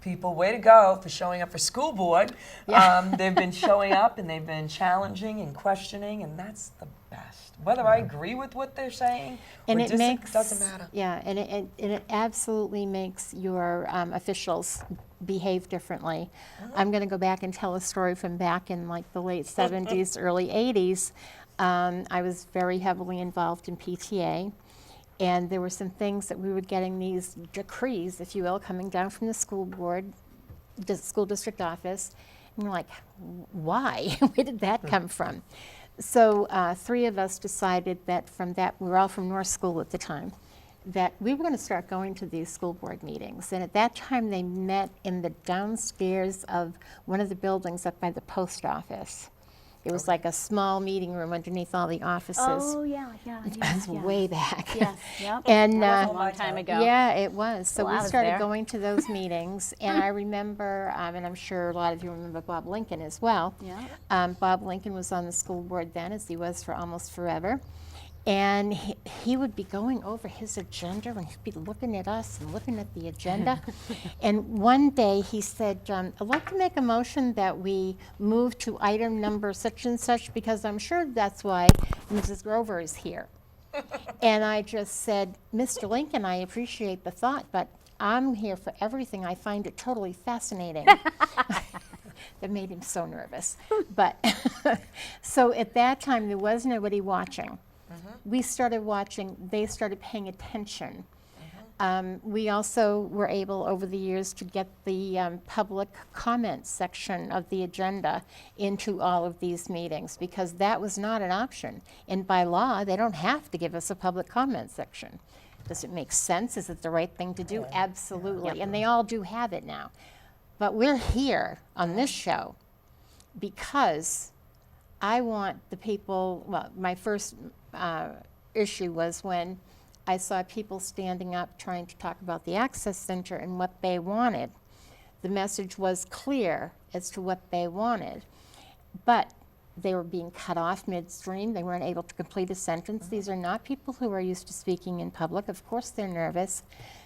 people, way to go for showing up for school board. They've been showing up and they've been challenging and questioning, and that's the best. Whether I agree with what they're saying And or it disagree, makes doesn't matter. Yeah, and it absolutely makes your officials behave differently. I'm going to go back and tell a story from back in like the late 70s, early 80s. I was very heavily involved in PTA, and there were some things that we were getting these decrees, if you will, coming down from the school board, the school district office, and we're like, why? Where did that come from? So 3 of us decided that from that, we were all from North School at the time, that we were going to start going to these school board meetings. And at that time, they met in the downstairs of one of the buildings up by the post office. It was like a small meeting room underneath all the offices. Oh, yeah. That's way back. Yes, yep. And That was a long time ago. yeah, it was. So Well, I we was started there. going to those meetings, and I remember, and I'm sure a lot of you remember Bob Lincoln as well. Yeah. Bob Lincoln was on the school board then, as he was for almost forever. And he would be going over his agenda, and he'd be looking at us and looking at the agenda. And one day he said, I'd like to make a motion that we move to item number such and such, because I'm sure that's why Mrs. Grover is here. And I just said, Mr. Lincoln, I appreciate the thought, but I'm here for everything. I find it totally fascinating. That made him so nervous. But so at that time, there was nobody watching. We started watching, they started paying attention. We also were able, over the years, to get the public comment section of the agenda into all of these meetings, because that was not an option. And by law, they don't have to give us a public comment section. Does it make sense? Is it the right thing to do? Absolutely. And they all do have it now. But we're here on this show because I want the people, well, my first issue was when I saw people standing up trying to talk about the Access Center and what they wanted. The message was clear as to what they wanted, but they were being cut off midstream. They weren't able to complete a sentence. These are not people who are used to speaking in public. Of course they're nervous.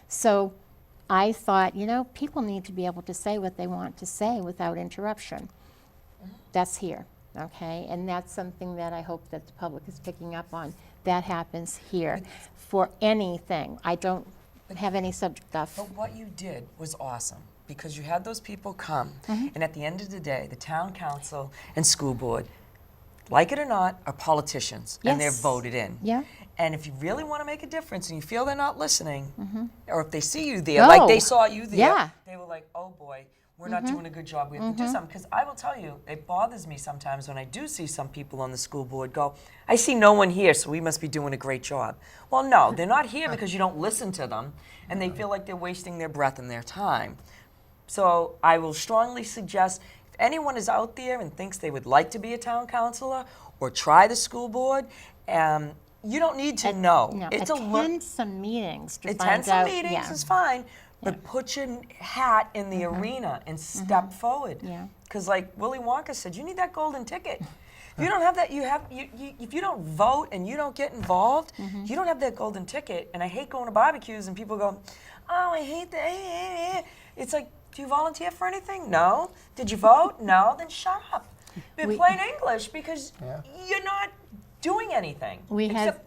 So I thought, people need to be able to say what they want to say without interruption. That's here. Okay, and that's something that I hope that the public is picking up on. That happens here for anything. I don't have any subject off. But what you did was awesome, because you had those people come, and at the end of the day, the town council and school board, like it or not, are politicians, and they're Yes. voted in. Yeah. And if you really want to make a difference and you feel they're not listening, or if they see you there, like they saw you there, Yeah. they were like, oh boy, we're not doing a good job, we have to do something. Because I will tell you, it bothers me sometimes when I do see some people on the school board go, I see no one here, so we must be doing a great job. Well, no, they're not here because you don't listen to them, and they feel like they're wasting their breath and their time. So I will strongly suggest, if anyone is out there and thinks they would like to be a town councilor or try the school board, you don't need to know. No, It's a attend some meetings to Attend find some out. meetings Yeah. is fine, but put your hat in the arena and step forward. Yeah. Because like Willy Wonka said, you need that golden ticket. If you don't have that, if you don't vote and you don't get involved, you don't have that golden ticket. And I hate going to barbecues and people go, oh, I hate that. It's like, do you volunteer for anything? No. Did you vote? No. Then shut up. In plain English, because you're not doing anything. We had- except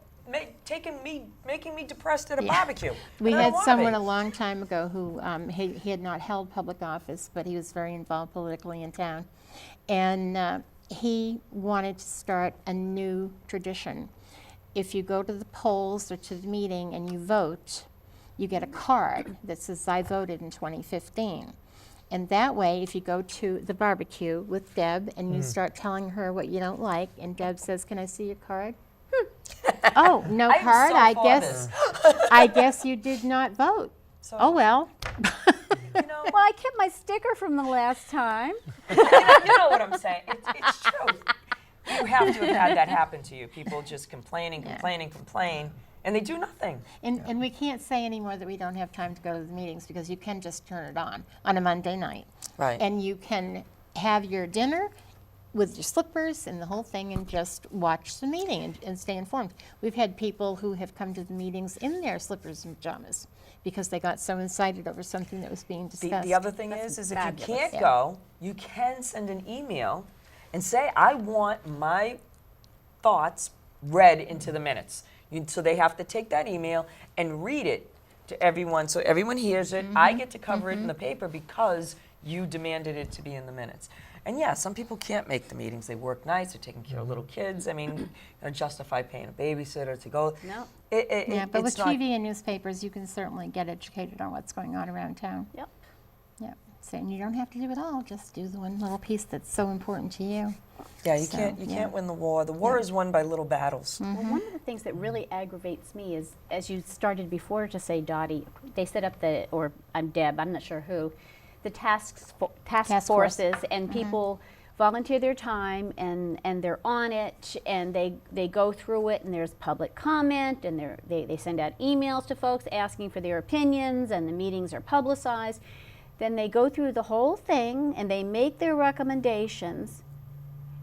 making me depressed at a barbecue. We And I had don't wanna someone be. a long time ago who he had not held public office, but he was very involved politically in town, and he wanted to start a new tradition. If you go to the polls or to the meeting and you vote, you get a card that says, I voted in 2015. And that way, if you go to the barbecue with Deb and you start telling her what you don't like, and Deb says, can I see your card? Oh, no I am card? so I for guess this. I guess you did not vote. So- Oh well. You know, Well, I kept my sticker from the last time. you know what I'm saying? It's true. You have to have had that happen to you. People just complain, and they do nothing. And we can't say anymore that we don't have time to go to the meetings, because you can just turn it on a Monday night. Right. And you can have your dinner with your slippers and the whole thing and just watch the meeting and stay informed. We've had people who have come to the meetings in their slippers and pajamas because they got so excited over something that was being discussed. The other thing is if you fabulous. can't go, you can send an email and say, I want my thoughts read into the minutes. So they have to take that email and read it to everyone, so everyone hears it. I get to cover it in the paper because you demanded it to be in the minutes. And yeah, some people can't make the meetings. They work nights, they're taking care of little kids. I mean, justify paying a babysitter to go. No. Yeah, but with it's not- TV and newspapers, you can certainly get educated on what's going on around town. Yep. Yeah, so and you don't have to do it all, just do the one little piece that's so important to you. Yeah, you So, can't yeah. win the war. The war is won by little battles. Well, one of the things that really aggravates me is, as you started before to say, Dottie, they set up I'm Deb, I'm not sure who, the task Task force. forces, and people volunteer their time, and they're on it, and they go through it, and there's public comment, and they send out emails to folks asking for their opinions, and the meetings are publicized. Then they go through the whole thing, and they make their recommendations,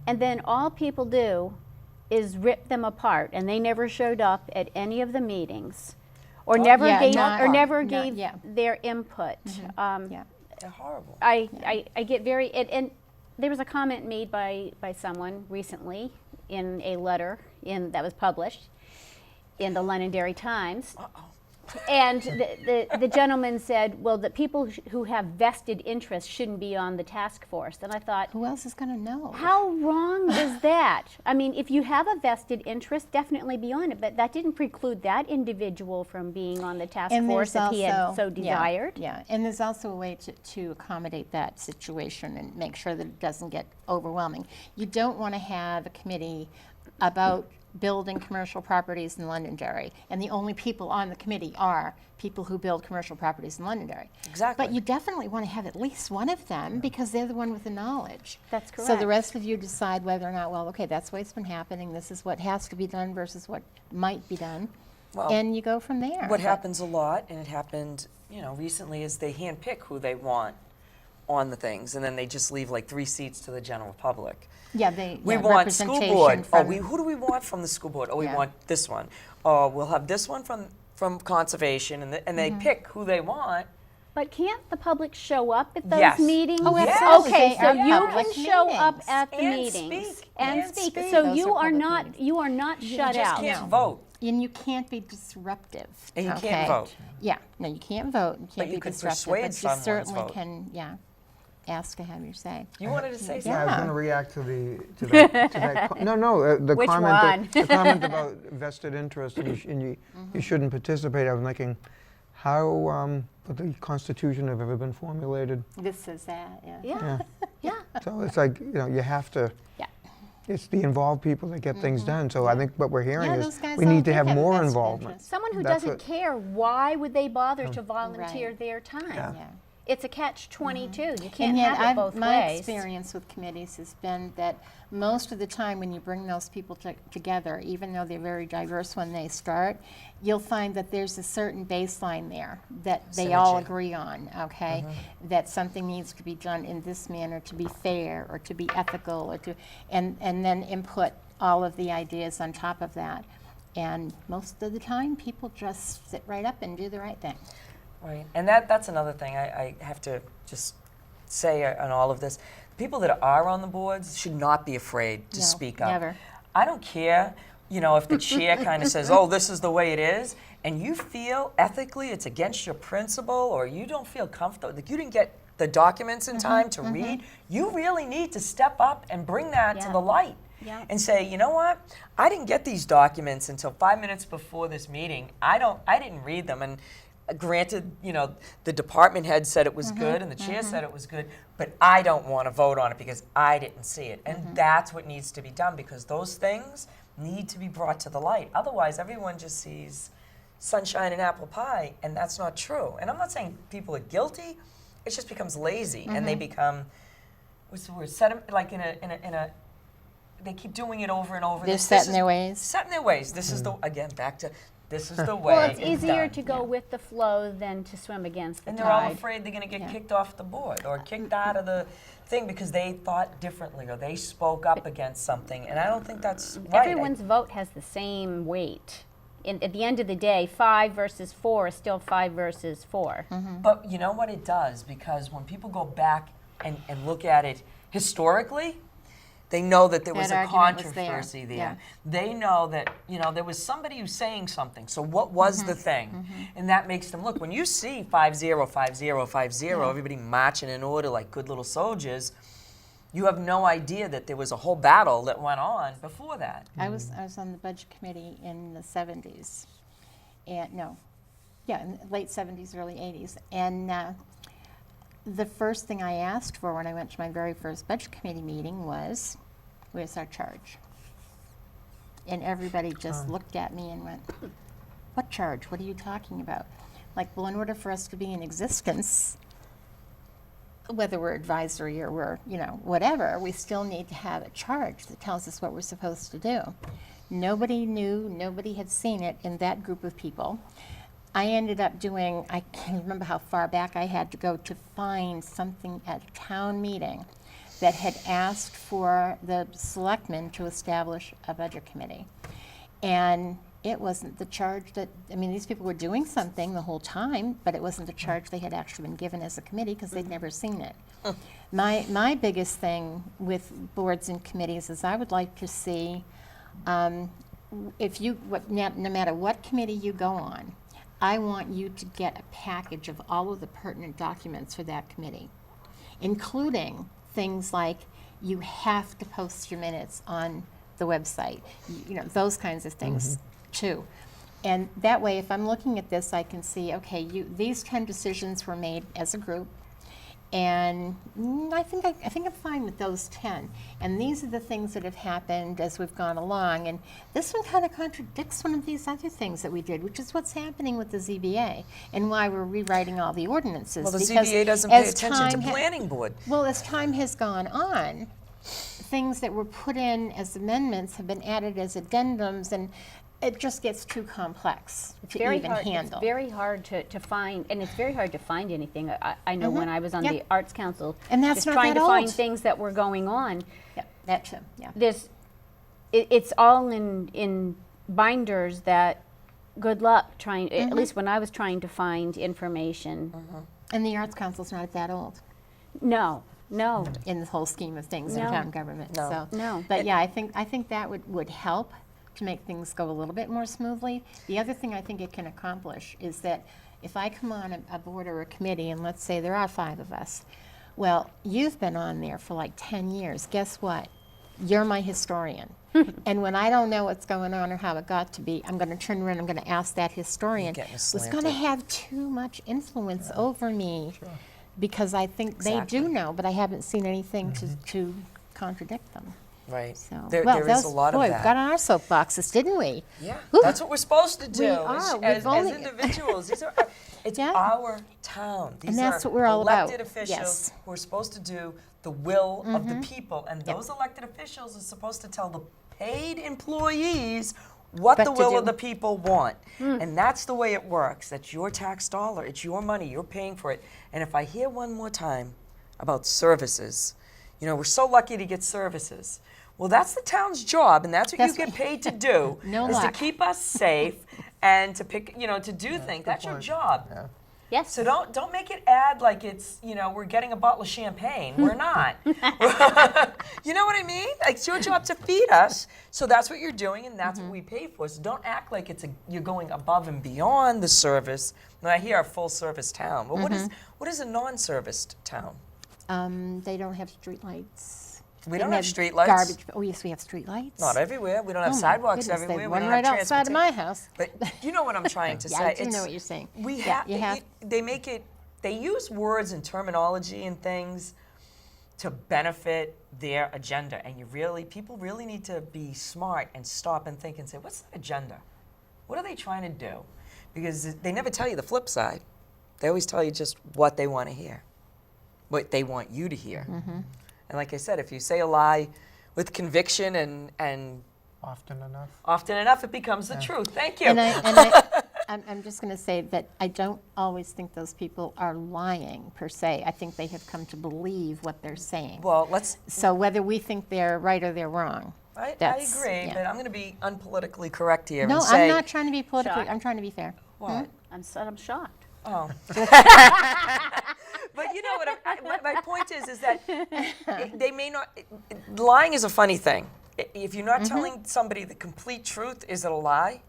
and then all people do is rip them apart, and they never showed up at any of the meetings, or never yeah, gave not- yeah. their input. Yeah. They're horrible. I get very and there was a comment made by someone recently in a letter that was published in the Londonderry Times. And the gentleman said, well, the people who have vested interests shouldn't be on the task force. And I thought, Who else is going to know? how wrong is that? I mean, if you have a vested interest, definitely be on it. But that didn't preclude that individual from being on the task force if he had so desired. Yeah, and there's also a way to accommodate that situation and make sure that it doesn't get overwhelming. You don't want to have a committee about building commercial properties in Londonderry, and the only people on the committee are people who build commercial properties in Londonderry. Exactly. But you definitely want to have at least one of them because they're the one with the knowledge. That's So the correct. rest of you decide whether or not, well, okay, that's the way it's been happening, this is what has to be done versus what might be done, Well, and you go from there. What happens a lot, and it happened, recently, is they handpick who they want on the things, and then they just leave like 3 seats to the general public. Yeah, We yeah, want school representation board. from- Who do we want from the school board? Oh, we Yeah. want this one. Oh, we'll have this one from conservation, and they pick who they want. But can't the public show up at those Yes. meetings? Oh, absolutely. Okay, They so are you public can show up meetings. at the And meetings speak. and And speak. speak. So Those you are are public not meetings. you are not shut You just out. can't No. vote. And you can't be disruptive. And you okay? can't vote. Yeah, no, you can't vote. You can't you be could disruptive, persuade but you someone's certainly vote. can, ask to have your say. You wanted to say Yeah, something? I was Yeah. going to react to that. No, the Which comment. one? The comment about vested interest and you shouldn't participate. I was thinking, how would the Constitution have ever been formulated? This is that, yeah. Yeah. Yeah. Yeah. So it's like you have to. Yeah. It's the involved people that get things done. So I think what we're hearing Yeah, is those guys we all need to do have have a more vested involvement. interest. Someone who That's doesn't what- care, why would they bother to volunteer Right. their time? Yeah. Yeah. It's a catch-22. You And can't yet, have it both my ways. experience with committees has been that most of the time when you bring those people together, even though they're very diverse when they start, you'll find that there's a certain baseline there that they all Synergy. agree on, okay? That something needs to be done in this manner to be fair or to be ethical or and then input all of the ideas on top of that. And most of the time, people just sit right up and do the right thing. Right, and that's another thing I have to just say on all of this. People that are on the boards should not be afraid to No, speak up. never. I don't care, if the chair kind of says, oh, this is the way it is, and you feel ethically it's against your principle, or you don't feel comfortable, like you didn't get the documents in time to read, you really need to step up and bring that to Yeah. the light. Yeah. And say, you know what? I didn't get these documents until 5 minutes before this meeting. I didn't read them, and granted, the department head said it was good and the chair said it was good, but I don't want to vote on it because I didn't see it. And that's what needs to be done, because those things need to be brought to the light. Otherwise, everyone just sees sunshine and apple pie, and that's not true. And I'm not saying people are guilty. it just becomes lazy, and they become, what's the word? Like in a. They keep doing it over and over. They're set in their ways. Set in their ways. This is the back to. This is the way. Well, it's easier done. to go with the flow than to swim against the And tide. they're all afraid they're going to get kicked off the board or kicked out of the thing because they thought differently or they spoke up against something. And I don't think that's right. Everyone's vote has the same weight. At the end of the day, 5 versus 4 is still 5 versus 4. But you know what it does? Because when people go back and look at it historically, they know that there was That a argument was there. controversy there. Yeah. They know that, there was somebody who's saying something. So what was the thing? And that makes them look. When you see 5-0, 5-0, 5-0, everybody marching in order like good little soldiers, you have no idea that there was a whole battle that went on before that. I was on the budget committee in the 70s, and in the late 70s, early 80s, and the first thing I asked for when I went to my very first budget committee meeting was, "Where's our charge?" And everybody just looked at me and went, "What charge? What are you talking about?" Like, well, in order for us to be in existence, whether we're advisory or we're, whatever, we still need to have a charge that tells us what we're supposed to do. Nobody knew, nobody had seen it in that group of people. I ended up doing, I can't remember how far back I had to go to find something at a town meeting that had asked for the selectmen to establish a budget committee. And it wasn't the charge that, these people were doing something the whole time, but it wasn't the charge they had actually been given as a committee because they'd never seen it. My biggest thing with boards and committees is I would like to see, no matter what committee you go on, I want you to get a package of all of the pertinent documents for that committee, including things like you have to post your minutes on the website, those kinds of things too. And that way, if I'm looking at this, I can see, okay, these 10 decisions were made as a group, and I think I'm fine with those 10. And these are the things that have happened as we've gone along. And this one kind of contradicts one of these other things that we did, which is what's happening with the ZBA and why we're rewriting all the ordinances. Well, the Because ZBA doesn't pay as attention to time planning board. Well, as time has gone on, things that were put in as amendments have been added as addendums, and it just gets too complex to even handle. It's very hard to find, and it's very hard to find anything. I know when I was on the Arts Council, And that's just not trying that to find old. things that were going on. Yeah, that too, yeah. It's all in binders that, good luck trying, at least when I was trying to find information. And the Arts Council's not that old No. in the whole scheme of things in No. town government. No. So, No. But yeah, I think that would help to make things go a little bit more smoothly. The other thing I think it can accomplish is that if I come on a board or a committee, and let's say there are 5 of us, well, you've been on there for like 10 years. Guess what? You're my historian. And when I don't know what's going on or how it got to be, I'm going to turn around and I'm going to ask that historian Getting who's going slanted. to have too much influence over me because I think Exactly. they do know, but I haven't seen anything to contradict them. Right. So, There is a lot boy, of we that. got on our soapboxes, didn't we? Yeah, Whew. that's what we're supposed to do We are. as We've only- individuals. It's Yeah. our town. These that's are what we're all about. elected officials Yes. who are supposed to do the will of the people, and those elected officials are supposed to tell the paid employees what What the to will do. of the people want. And that's the way it works. That's your tax dollar. It's your money. You're paying for it. And if I hear one more time about services, we're so lucky to get services. Well, that's the town's job, and that's what That's you get what- paid to do, No is to luck. keep us safe and to pick, to do things. That's your point. job. Yeah. Yes. So don't make it add like it's, we're getting a bottle of champagne. We're not. You know what I mean? Like, it's your job to feed us. So that's what you're doing, and that's what we pay for. So don't act like you're going above and beyond the service. Now, I hear a full-service town. Well, what is a non-serviced town? They don't have streetlights. We They don't have have streetlights. Garbage. Oh, yes, we have streetlights. Not everywhere. We don't have Oh, my sidewalks goodness, everywhere. They We run don't right have outside of my house. But you know what I'm trying to Yeah, say. I do know what you're saying. We Yeah, have. you have. They make it. They use words and terminology and things to benefit their agenda, and people really need to be smart and stop and think and say, what's the agenda? What are they trying to do? Because they never tell you the flip side. They always tell you just what they want to hear. what they want you to hear. And like I said, if you say a lie with conviction and Often enough, it becomes the truth. Thank you. I'm just going to say that I don't always think those people are lying per se. I think they have come to believe what they're saying. Well, So whether we think they're right or they're wrong. I That's- agree, yeah. but I'm going to be unpolitically correct here No, and say. I'm not trying to be politically, Shocked. I'm trying to be fair. What? I'm shocked. Oh. But you know what my point is that they may not, lying is a funny thing. If you're not telling somebody the complete truth, is it a lie?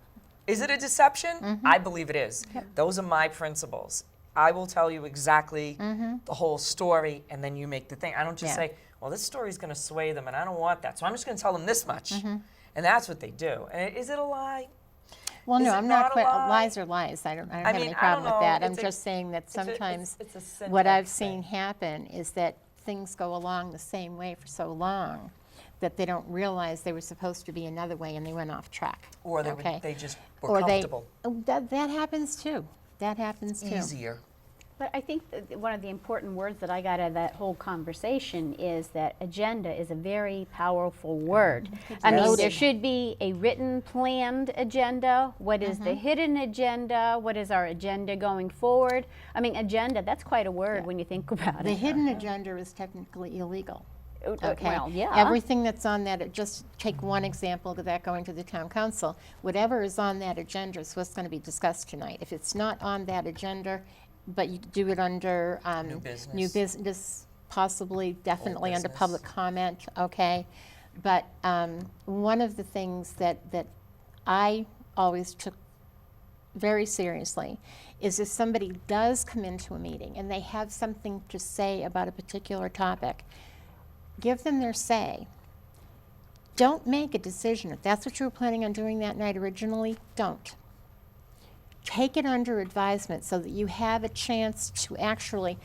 Is it a deception? I believe it is. Those are my principles. I will tell you exactly the whole story, and then you make the thing. I don't just say, well, this story is going to sway them, and I don't want that, so I'm just going to tell them this much. And that's what they do. And is it a lie? Well, Is no, it I'm not not a quite, lie? lies are lies. I don't have mean, any I problem don't with know. that. I'm It's a- just saying that sometimes it's a what I've syntax seen thing. happen is that things go along the same way for so long that they don't realize they were supposed to be another way and they went off track. Or Okay. they just were Or comfortable. that happens too. That happens too. Easier. But I think that one of the important words that I got out of that whole conversation is that agenda is a very powerful word. I mean, there Loaded. should be a written, planned agenda. What is the hidden agenda? What is our agenda going forward? I mean, agenda, that's quite a word when you think about The it. hidden agenda is technically illegal. Okay. Well, yeah. Everything that's on that, just take one example of that going to the town council. Whatever is on that agenda is what's going to be discussed tonight. If it's not on that agenda, but you do it under new business, possibly, definitely under business. public comment, okay? But one of the things that I always took very seriously is if somebody does come into a meeting and they have something to say about a particular topic, give them their say. Don't make a decision. If that's what you were planning on doing that night originally, don't. Take it under advisement so that you have a chance to actually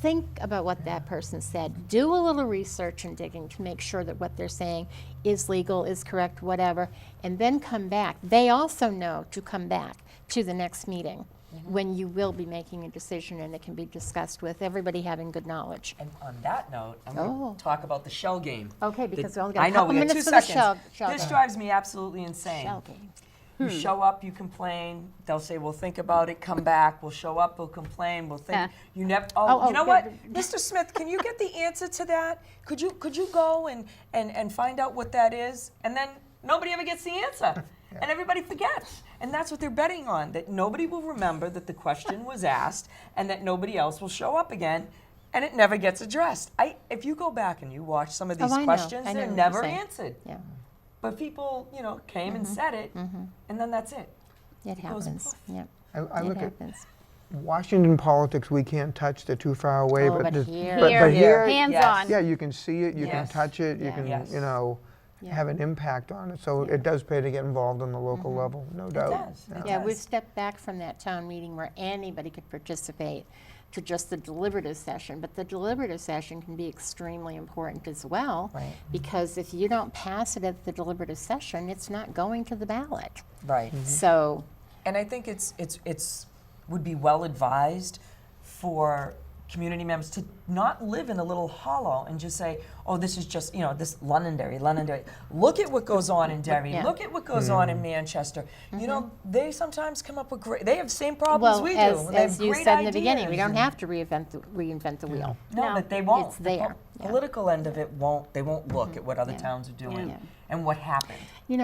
think about what that person said. Do a little research and digging to make sure that what they're saying is legal, is correct, whatever, and then come back. They also know to come back to the next meeting when you will be making a decision and it can be discussed with everybody having good knowledge. And on that note, I'm Oh. going to talk about the shell game. Okay, The- because we only got a I know, couple we got 2 minutes for the seconds. shell This game. drives me absolutely insane. Shell game. You show up, you complain. They'll say, "We'll think about it. Come back. We'll show up. We'll complain. We'll think." You never. Oh, You know good. what, Mr. Smith? Can you get the answer to that? Could you go and find out what that is? And then nobody ever gets the answer, and everybody forgets. And that's what they're betting on, that nobody will remember that the question was asked, and that nobody else will show up again, and it never gets addressed. If you go back and you watch some of these I know. questions, I know they're what you're never saying. answered. Yeah, But people, came and said it, and then that's it. it goes happens. poof. Yeah, I it look at happens. Washington politics, we can't touch, they're too far away. Oh, but just- here- but Here, here, hands yes. on. yeah, you can see it, you can Yes. touch it, you Yeah. can, Yes. Yeah. have an impact on it. So it does pay to get involved on the local level, no doubt. does. It Yeah, we've does. stepped back from that town meeting where anybody could participate to just the deliberative session. But the deliberative session can be extremely important as well. Right. Because if you don't pass it at the deliberative session, it's not going to the ballot. Right. So, And I think it's would be well advised for community members to not live in a little hollow and just say, oh, this is just, this Londonderry. Look at what goes on in Derry. Yeah. Look at what goes on in Manchester. They sometimes come up with they have the same problems well, we do. They as have you great said in the beginning, we ideas don't and- have to reinvent the wheel. No, No, but they won't. it's The there. Yeah. political end of it won't. They won't look at what other Yeah. towns are doing Yeah. and what happened.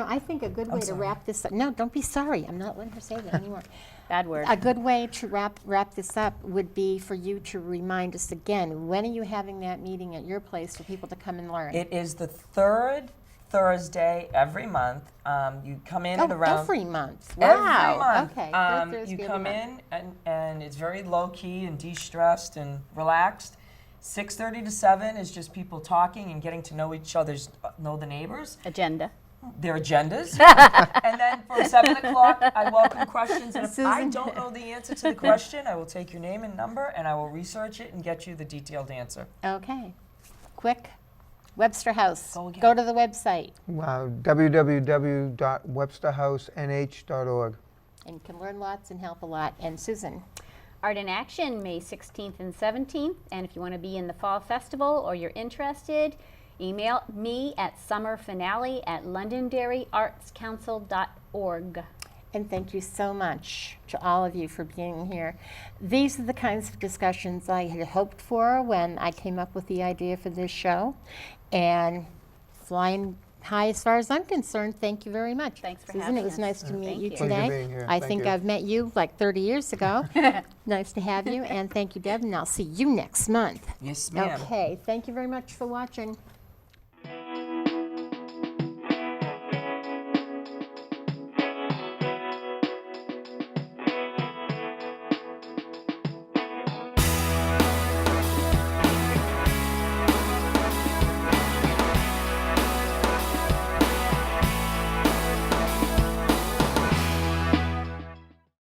I think a good way to sorry. wrap this up, no, don't be sorry, I'm not letting her say that anymore. Bad word. A good way to wrap this up would be for you to remind us again, when are you having that meeting at your place for people to come and learn? It is the 3rd Thursday every month. You come in at around every month. every Wow. month. Okay. third Thursday You every come month. in and it's very low key and de-stressed and relaxed. 6:30 to 7 is just people talking and getting to know each other's, know the neighbors, Agenda. their agendas. And then from 7 o'clock, I welcome questions. And if I Susan. don't know the answer to the question, I will take your name and number and I will research it and get you the detailed answer. Okay. Quick. Webster House. Go again. Go to the website www.websterhousenh.org. and you can learn lots and help a lot. And Susan, Art in Action, May 16th and 17th. And if you want to be in the Fall Festival or you're interested, email me at summerfinale@londonderryartscouncil.org. And thank you so much to all of you for being here. These are the kinds of discussions I had hoped for when I came up with the idea for this show. And flying high as far as I'm concerned, thank you very much. Thanks for Susan, having it was us. nice to meet Thank you you. Pleasure today. being here. I Thank think you. I've met you like 30 years ago. Nice to have you, and thank you, Deb, and I'll see you next month. Yes, ma'am. Okay, thank you very much for watching.